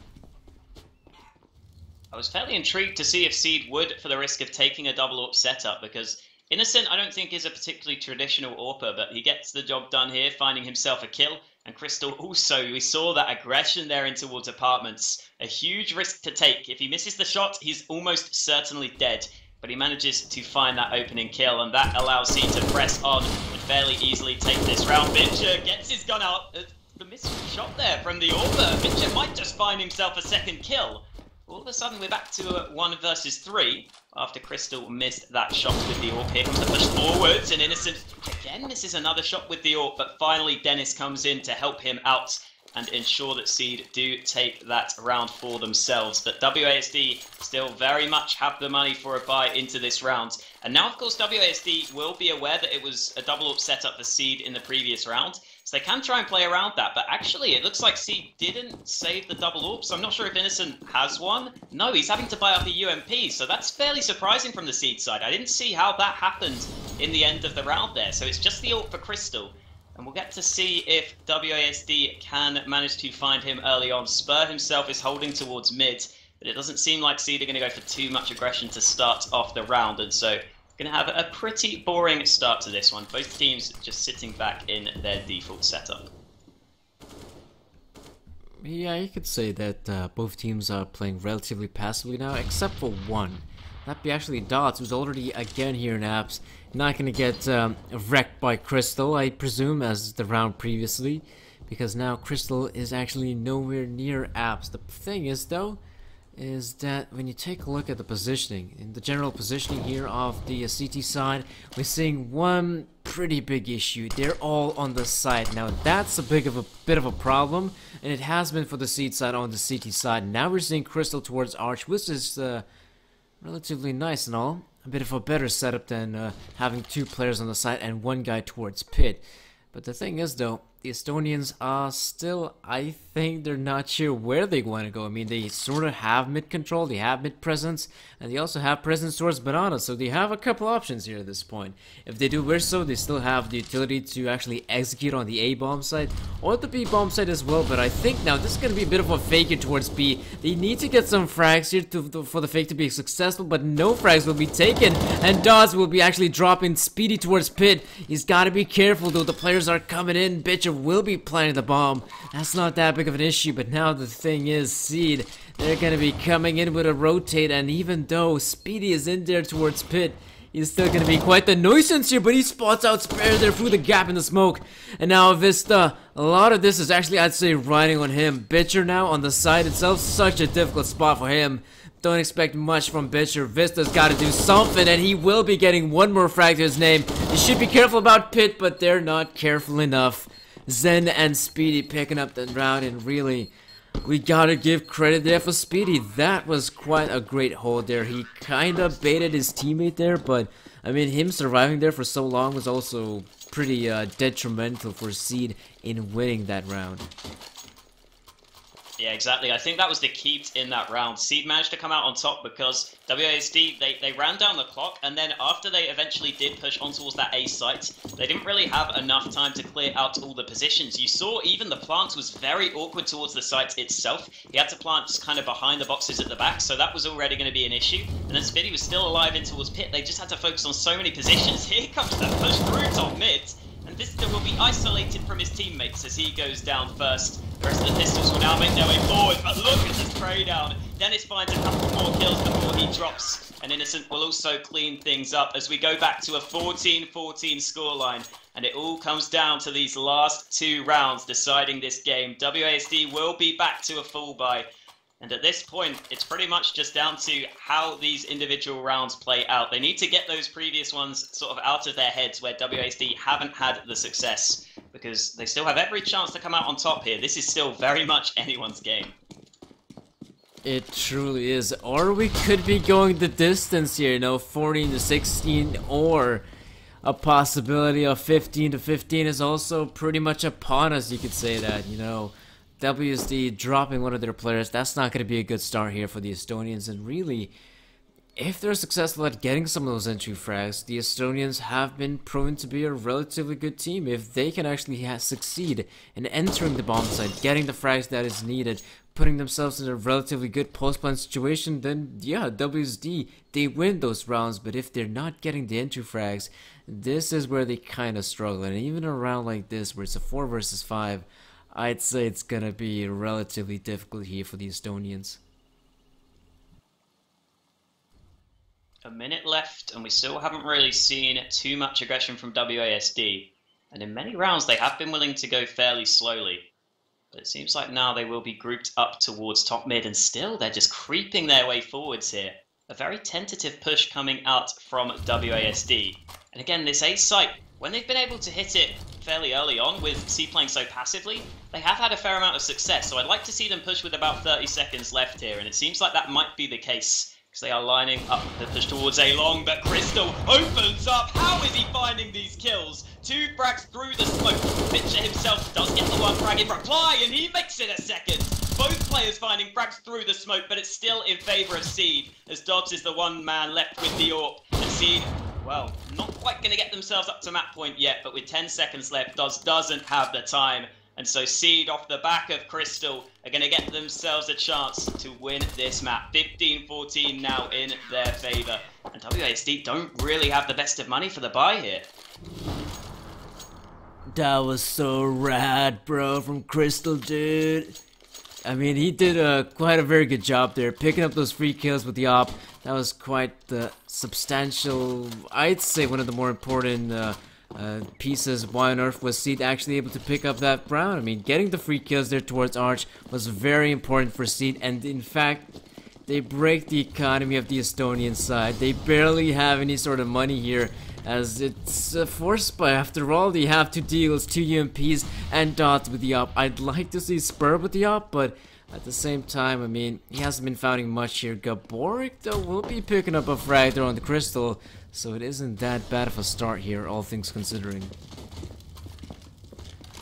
I was fairly intrigued to see if Seed would, for the risk of taking a double AWP setup, because Innocent I don't think is a particularly traditional AWPer, but he gets the job done here, finding himself a kill. And Crystal also, we saw that aggression there in towards apartments. A huge risk to take. If he misses the shot, he's almost certainly dead. But he manages to find that opening kill, and that allows C to press on and fairly easily take this round. Bitcher gets his gun out. The missed shot there from the Orber. Bitcher might just find himself a second kill. All of a sudden, we're back to 1 versus 3 after Crystal missed that shot with the AWP. Here comes the push forwards, and Innocent again misses another shot with the AWP, but finally Dennis comes in to help him out and ensure that Seed do take that round for themselves. But WASD still very much have the money for a buy into this round. And now, of course, WASD will be aware that it was a double AWP setup for Seed in the previous round. So they can try and play around that, but actually it looks like Seed didn't save the double AWP, so I'm not sure if Innocent has one. No, he's having to buy up a UMP, so that's fairly surprising from the Seed side. I didn't see how that happened in the end of the round there, so it's just the AWP for Crystal. And we'll get to see if WASD can manage to find him early on. Spur himself is holding towards mid, but it doesn't seem like Seed are going to go for too much aggression to start off the round, and so going to have a pretty boring start to this one. Both teams just sitting back in their default setup. Yeah, you could say that both teams are playing relatively passively now, except for one. That'd be actually Dots, who's already again here in apps. Not going to get wrecked by Crystal, I presume, as the round previously, because now Crystal is actually nowhere near apps. The thing is, though, is that when you take a look at the positioning, in the general positioning here of the CT side, we're seeing one pretty big issue. They're all on the side. Now that's a bit of a problem, and it has been for the seed side on the CT side. Now we're seeing Crystal towards Arch, which is relatively nice and all. A bit of a better setup than having 2 players on the side and 1 guy towards pit. But the thing is, though, the Estonians are still, I think they're not sure where they want to go. I mean, they sort of have mid control, they have mid presence, and they also have presence towards Banana, so they have a couple options here at this point. If they do wish so, they still have the utility to actually execute on the A bomb side or the B bomb side as well, but I think now this is going to be a bit of a fake here towards B. They need to get some frags here for the fake to be successful, but no frags will be taken, and Dawes will be actually dropping Speedy towards pit. He's got to be careful, though. The players are coming in. Bitcher will be planting the bomb. That's not that big of an issue, but now the thing is, Seed, they're gonna be coming in with a rotate, and even though Speedy is in there towards pit, he's still gonna be quite the nuisance here, but he spots out Spare there through the gap in the smoke. And now Vista, a lot of this is actually, I'd say, riding on him. Bitcher now on the side itself, such a difficult spot for him. Don't expect much from Bitcher. Vista's got to do something, and he will be getting one more frag to his name. You should be careful about Pit, but they're not careful enough. Zen and Speedy picking up the round, and really, we gotta give credit there for Speedy. That was quite a great hold there. He kinda baited his teammate there, but I mean, him surviving there for so long was also pretty detrimental for Seed in winning that round. Yeah, exactly. I think that was the key in that round. Seed managed to come out on top because WASD, they ran down the clock, and then after they eventually did push on towards that A site, they didn't really have enough time to clear out all the positions. You saw even the plant was very awkward towards the site itself. He had to plant kind of behind the boxes at the back, so that was already going to be an issue. And then Spitty was still alive in towards pit. They just had to focus on so many positions. Here comes that push through top mid. And Vista will be isolated from his teammates as he goes down first. The rest of the pistols will now make their way forward, but look at the spray down. Dennis finds a couple more kills before he drops, and Innocent will also clean things up as we go back to a 14-14 scoreline. And it all comes down to these last 2 rounds deciding this game. WASD will be back to a full buy. And at this point, it's pretty much just down to how these individual rounds play out. They need to get those previous ones sort of out of their heads where WASD haven't had the success, because they still have every chance to come out on top here. This is still very much anyone's game. It truly is. Or we could be going the distance here, you know, 14-16, or a possibility of 15-15 is also pretty much upon us, you could say that, you know. WSD dropping one of their players, that's not going to be a good start here for the Estonians. And really, if they're successful at getting some of those entry frags, the Estonians have been proven to be a relatively good team. If they can actually succeed in entering the bomb site, getting the frags that is needed, putting themselves in a relatively good post-plant situation, then yeah, WSD, they win those rounds. But if they're not getting the entry frags, this is where they kind of struggle. And even a round like this, where it's a 4 versus 5, I'd say it's gonna be relatively difficult here for the Estonians. A minute left, and we still haven't really seen too much aggression from WASD. And in many rounds, they have been willing to go fairly slowly. But it seems like now they will be grouped up towards top mid, and still they're just creeping their way forwards here. A very tentative push coming out from WASD. And again, this A site, when they've been able to hit it fairly early on with C playing so passively, they have had a fair amount of success. So I'd like to see them push with about 30 seconds left here, and it seems like that might be the case, because they are lining up the push towards A long, but Crystal opens up. How is he finding these kills? 2 frags through the smoke. Pitcher himself does get the 1 frag in reply, and he makes it a second. Both players finding frags through the smoke, but it's still in favor of Seed, as Dobbs is the one man left with the AWP. And Seed, well, not quite going to get themselves up to map point yet, but with 10 seconds left, doesn't have the time. And so Seed, off the back of Crystal, are going to get themselves a chance to win this map. 15-14 now in their favor. And WASD don't really have the best of money for the buy here. That was so rad, bro, from Crystal, dude. I mean, he did quite a very good job there, picking up those free kills with the AWP. That was quite the substantial, I'd say one of the more important pieces. Why on earth was Seed actually able to pick up that round? I mean, getting the free kills there towards Arch was very important for Seed, and in fact, they break the economy of the Estonian side. They barely have any sort of money here, as it's a force buy. After all, they have 2 deals, 2 UMPs, and Dots with the AWP. I'd like to see Spur with the AWP, but at the same time, I mean, he hasn't been finding much here. Gaborik, though, will be picking up a frag there on the Crystal, so it isn't that bad of a start here, all things considering.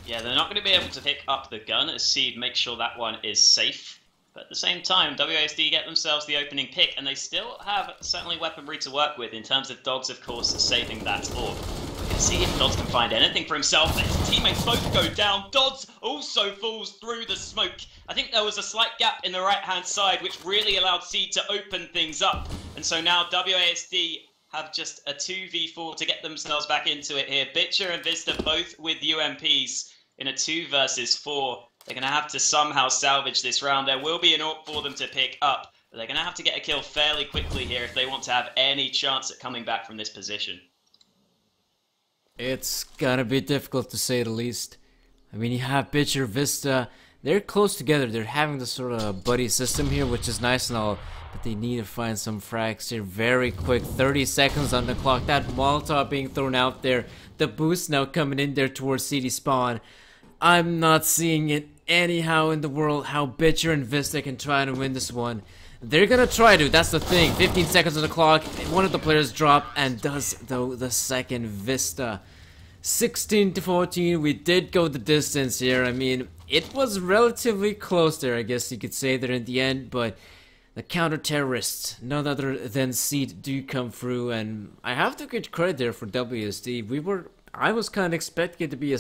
Yeah, they're not going to be able to pick up the gun as Seed makes sure that one is safe. But at the same time, WASD get themselves the opening pick, and they still have certainly weaponry to work with in terms of Dogs, of course, saving that orb. We can see if Dodds can find anything for himself. His teammates both go down. Dodds also falls through the smoke. I think there was a slight gap in the right-hand side, which really allowed Seed to open things up. And so now WASD have just a 2v4 to get themselves back into it here. Bitcher and Vista both with UMPs in a 2 versus 4. They're going to have to somehow salvage this round. There will be an AWP for them to pick up, but they're going to have to get a kill fairly quickly here if they want to have any chance at coming back from this position. It's gonna be difficult to say the least. I mean, you have Bitcher, Vista, they're close together. They're having this sort of buddy system here, which is nice and all, but they need to find some frags here very quick. 30 seconds on the clock. That Molotov being thrown out there. The boost now coming in there towards CD spawn. I'm not seeing it anyhow in the world how Bitcher and Vista can try to win this one. They're gonna try to, that's the thing. 15 seconds on the clock, one of the players drop and does though the second. Vista 16-14, we did go the distance here. I mean, it was relatively close there, I guess you could say there in the end, but the counter-terrorists, none other than Seed, do come through, and I have to give credit there for WSD. I was kind of expecting it to be a